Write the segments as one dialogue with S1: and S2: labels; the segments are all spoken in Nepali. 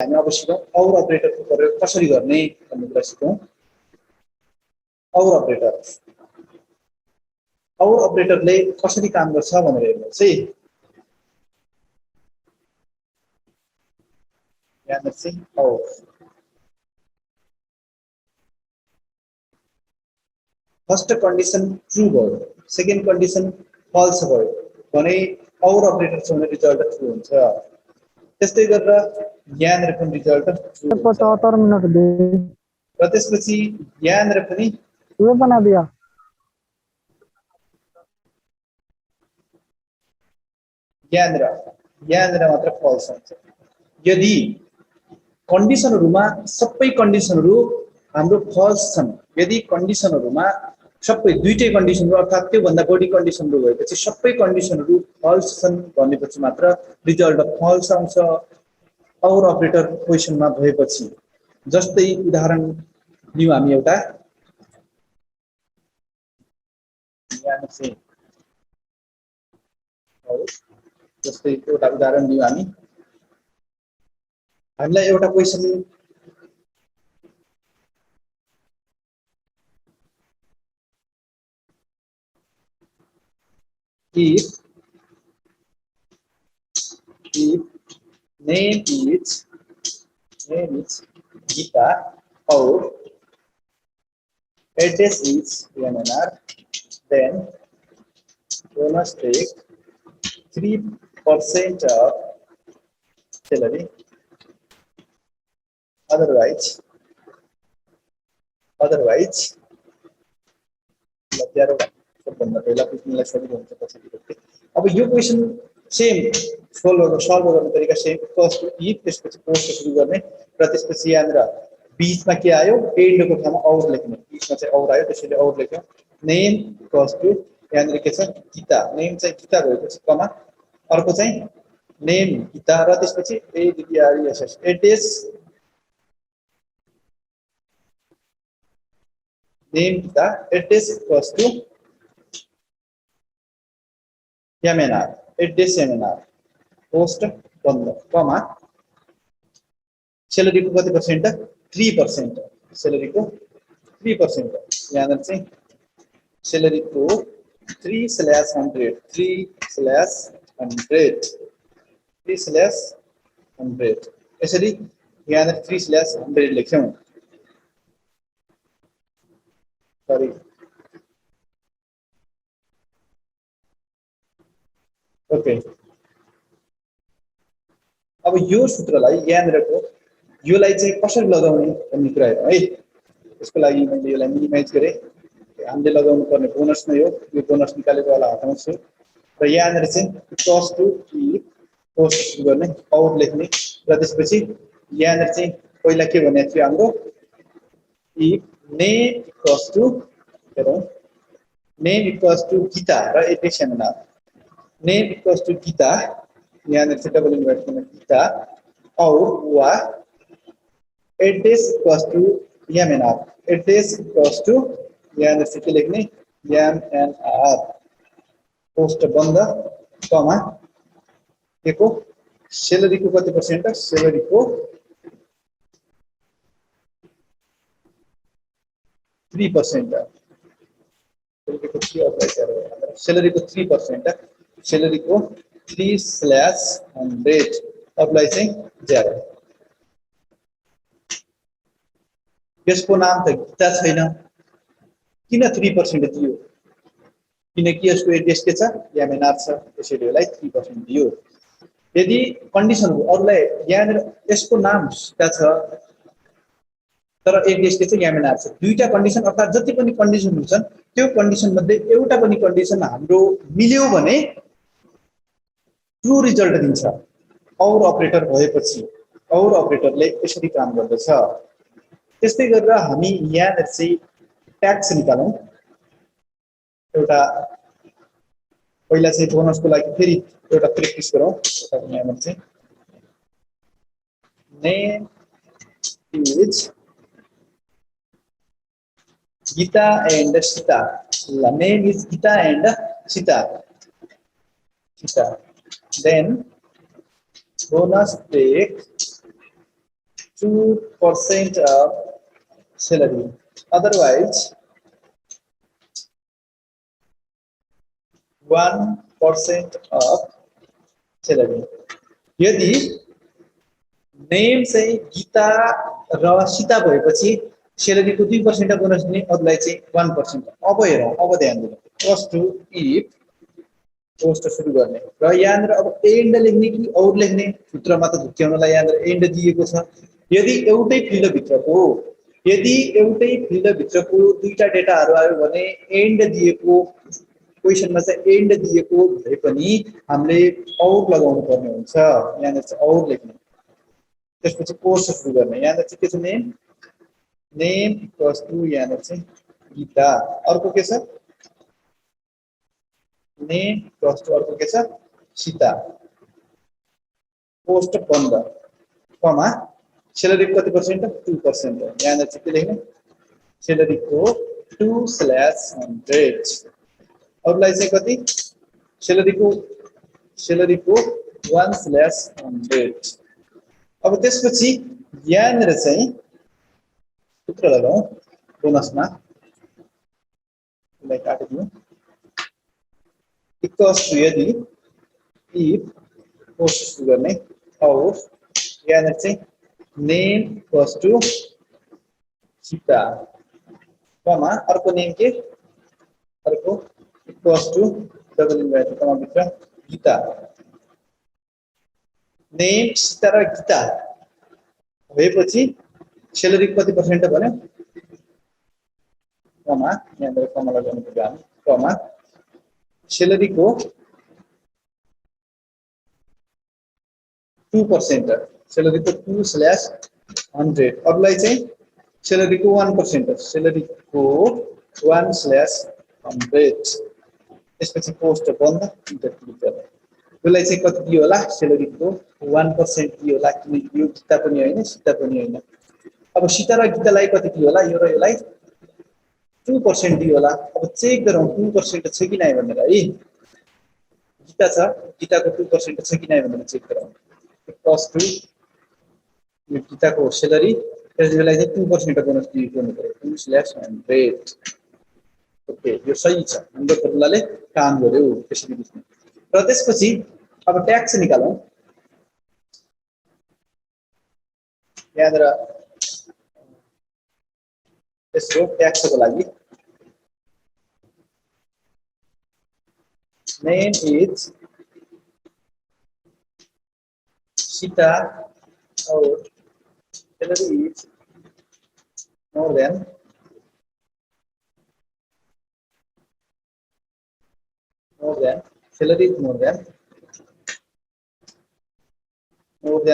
S1: हामी अब सिकौं और अपरेटरको प्रयोग कसरी गर्ने भन्ने कुरा सिकौं। और अपरेटरले कसरी काम गर्छ भनेर हेर्नुहोस् है। यहाँ चाहिँ और फर्स्ट कन्डिसन ट्रू भयो, सेकेन्ड कन्डिसन फल्स भयो भने और अपरेटर छ भने रिजल्ट ट्रू हुन्छ। त्यस्तै गरेर यहाँनिर पनि रिजल्ट ट्रू हुन्छ।
S2: 75 मिनट दे
S1: र त्यसपछि यहाँनिर पनि
S2: ये बना दिया।
S1: यहाँनिर मात्र फल्स हुन्छ। यदि कन्डिसनहरुमा सबै कन्डिसनहरु हाम्रो फल्स छन्, यदि कन्डिसनहरुमा सबै दुईटै कन्डिसनहरु अर्थात त्यो भन्दा बढी कन्डिसनहरु भएपछि सबै कन्डिसनहरु फल्स छन् भनेपछि मात्र रिजल्ट फल्स आउँछ। और अपरेटर क्वेशनमा भएपछि जस्तै उदाहरण लियौं हामी एउटा यहाँ चाहिँ जस्तै एउटा उदाहरण लियौं हामीलाई एउटा question if name is Gita or address is MNR, then you must take 3% of salary, otherwise अब यो क्वेशन सेम सल्भ गर्ने तरिका सेम फर्स्ट इफ त्यसपछि पोस्ट सुरु गर्ने र त्यसपछि यहाँनिर बीचमा के आयो एन्डको ठाउँमा और लेख्ने, बीचमा चाहिँ और आयो त्यसैले और लेख्यौं। नेम इक्वल्स टु यहाँनिर के छ गीता, नेम चाहिँ गीता भएपछि कमा अर्को चाहिँ नेम गीता र त्यसपछि ADRSS address name Geeta address equals to MNR address MNR post बन्द कमा सैलरी को कति पर्सेंट 3%, सैलरी को 3%। यहाँ चाहिँ सैलरी को 3/100 यसरी यहाँ 3/100 लेख्यौं। सरी ओके अब यो सूत्रलाई यहाँनिरको योलाई चाहिँ कसरी लगाउने भन्ने कुरा हो है। त्यसको लागि मैले यसलाई मिनिमाइज गरे, हामीले लगाउनु पर्ने बोनस नै हो, यो बोनस निकालेको वाला हटाउँछु र यहाँनिर चाहिँ इक्वल्स टु पोस्ट सुरु गर्ने और लेख्ने र त्यसपछि यहाँनिर चाहिँ पहिला के भनेको थियो हाम्रो if name equals to Geeta र address MNR, name equals to Geeta यहाँनिर चाहिँ डबल इन्भर्ट गर्ने गीता और वा address equals to MNR, address equals to यहाँनिर चाहिँ के लेख्ने MNR पोस्ट बन्द कमा के को सैलरी को कति पर्सेंट, सैलरी को 3%, सैलरी को 3%, सैलरी को 3/100 अप्लाई चाहिँ 0। यसको नाम त गीता छैन, किन 3% दियो किनकि यसको एड्रेस के छ MNR छ, त्यसैले यसलाई 3% दियो। यदि कन्डिसन अरुलाई यहाँनिर यसको नाम गीता छ तर एड्रेस के छ MNR छ, दुईटा कन्डिसन अर्थात जति पनि कन्डिसन हुन्छन् त्यो कन्डिसन मध्ये एउटा पनि कन्डिसन हाम्रो मिल्यो भने ट्रू रिजल्ट दिन्छ। और अपरेटर भएपछि और अपरेटरले यसरी काम गर्दछ। त्यस्तै गरेर हामी यहाँ चाहिँ ट्याक्स निकालौं। एउटा पहिला चाहिँ बोनसको लागि फेरि एउटा प्र्याक्टिस गरौँ। यहाँ चाहिँ name is Gita and Sita, name is Gita and Sita, then bonus take 2% of salary. Otherwise, 1% of salary. यदि नेम चाहिँ गीता र सीता भएपछि सेलेरीको 2% बोनस दिने, अरूलाई चाहिँ 1%. अब हेरौँ, अब ध्यान दिनु. फर्स्ट टु इफ पोस्ट सुरु गर्ने र यहाँनिर अब एन्ड लेख्ने कि अरू लेख्ने, भित्रमा त झुक्क्याउनलाई यहाँनिर एन्ड दिएको छ. यदि एउटै फिल्ड भित्रको दुईटा डेटाहरू आयो भने एन्ड दिएको क्वेशनमा चाहिँ एन्ड दिएको भए पनि हामीले और लगाउनु पर्ने हुन्छ. यहाँनिर चाहिँ और लेख्ने, त्यसपछि पोस्ट सुरु गर्ने. यहाँनिर चाहिँ के छ, नेम इक्वल्स टु यहाँनिर चाहिँ गीता, अर्को के छ नेम इक्वल्स टु अर्को के छ सीता, पोस्ट बन्द, कमा सेलेरी कति पर्सेन्ट 2%. यहाँनिर चाहिँ के लेख्ने, सेलेरीको 2/100. अरूलाई चाहिँ कति, सेलेरीको 1/100. अब त्यसपछि यहाँनिर चाहिँ सूत्र लगाउँ बोनसमा, यसलाई काटिदिउँ. इक्वल्स टु यदि इफ पोस्ट सुरु गर्ने और यहाँनिर चाहिँ नेम इक्वल्स टु सीता, कमा अर्को नेम के, अर्को इक्वल्स टु डबल इन्भर्टेड कमा भित्र गीता. नेम सीता र गीता भएपछि सेलेरी कति पर्सेन्ट भन्यो, कमा यहाँनिर कमा लगाउनु पर्यो हामी, कमा सेलेरीको 2%, सेलेरीको 2/100. अरूलाई चाहिँ सेलेरीको 1%, सेलेरीको 1/100. त्यसपछि पोस्ट बन्द, इन्टर क्लिक गर्ने. यसलाई चाहिँ कति दियो होला, सेलेरीको 1% दियो होला, किनकि यो गीता पनि होइन सीता पनि होइन. अब सीता र गीतालाई कति दियो होला, यो र यसलाई 2% दियो होला. अब चेक गरौँ 2% छ कि नै भनेर है. गीता छ, गीताको 2% छ कि नै भनेर चेक गरौँ. इक्वल्स टु यो गीताको सेलेरी, त्यसलाई चाहिँ 2% बोनस दिएको हुनु पर्यो, 2/100. ओके, यो सही छ, हाम्रो फर्मुलाले काम गर्यो, त्यसरी बुझ्नु. र त्यसपछि अब ट्याक्स निकालौँ. यहाँनिर यसको ट्याक्सको लागि नेम इज सीता और salary is more than salary is more than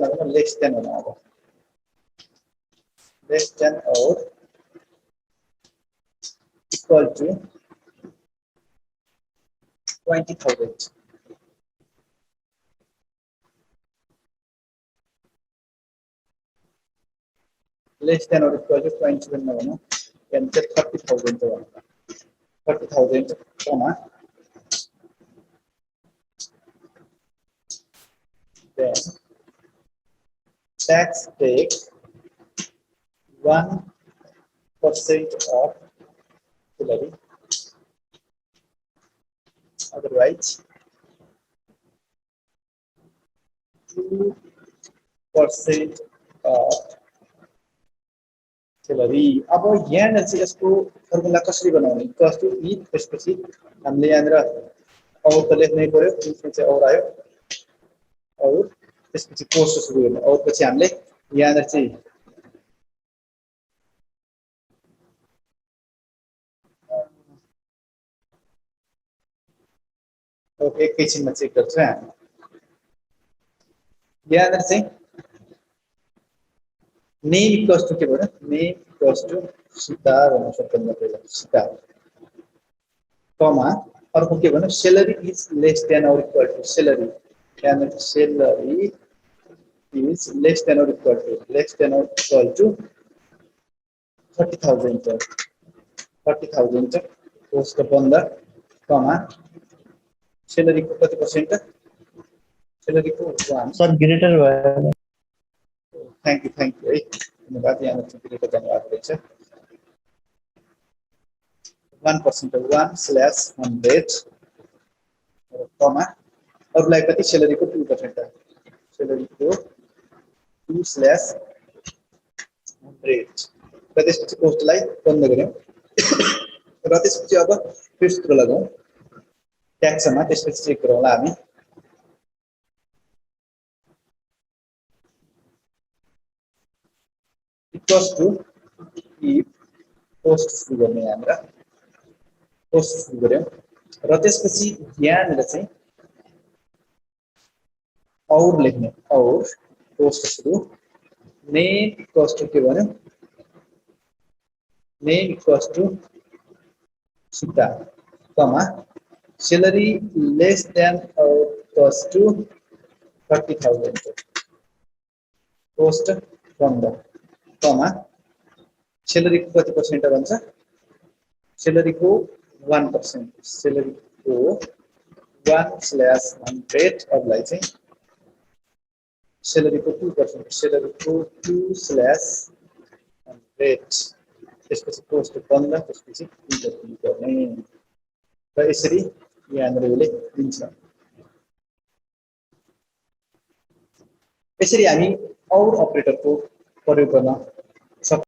S1: मतलब लेस देन होना होगा, लेस देन और equal two 20,000. Less than or equal to 27 no, then 30,000 30,000 comma then tax takes 1% of salary. Otherwise 2% of salary. अब यहाँनिर चाहिँ यसको फर्मुला कसरी बनाउने, इक्वल्स टु इफ, त्यसपछि हामीले यहाँनिर और त लेख्नै पर्यो, त्यसमा चाहिँ और आयो, और त्यसपछि पोस्ट सुरु गर्ने, और पछि हामीले यहाँनिर चाहिँ ओके एकैछिनमा चेक गर्छौँ हामी. यहाँनिर चाहिँ नेम इक्वल्स टु के भन्यो, नेम इक्वल्स टु सीता भन्नु सक्दैन पहिला, सीता कमा अर्को के भन्यो, सेलेरी इज लेस देन और इक्वल टु सेलेरी. यहाँनिर सेलेरी इज लेस देन और इक्वल टु 30,000 पोस्ट बन्द, कमा सेलेरी को कति पर्सेन्ट, सेलेरी को 1.
S2: सर ग्रेटर भयो.
S1: थ्याङ्क यू है धन्यवाद यहाँ छुट्टिएको धन्यवाद रहेछ 1% 1/100 कमा अरुलाई कति सेलेरीको 2% सेलेरीको 2/100 र त्यसपछि पोस्टलाई बन्द गर्यौं र त्यसपछि अब त्यो सूत्र लगाउँ ट्याक्समा त्यसपछि चेक गरौँला हामी इक्वल्स टु इफ पोस्ट सुरु गर्ने हाम्रो पोस्ट सुरु गर्यौं र त्यसपछि यहाँनिर चाहिँ और लेख्ने और पोस्ट सुरु नेम इक्वल्स टु के भन्यो नेम इक्वल्स टु सुता कमा salary less than or equals to 30,000 post from the comma salary को कति पर्सेन्ट भन्छ salary को 1% salary को 1/100 अबलाई चाहिँ salary को 2% salary को 2/100 त्यसपछि पोस्ट बन्द त्यसपछि इन्टर गर्ने र यसरी यहाँनिर यसले दिन्छ यसरी हामी और अपरेटरको प्रयोग गर्न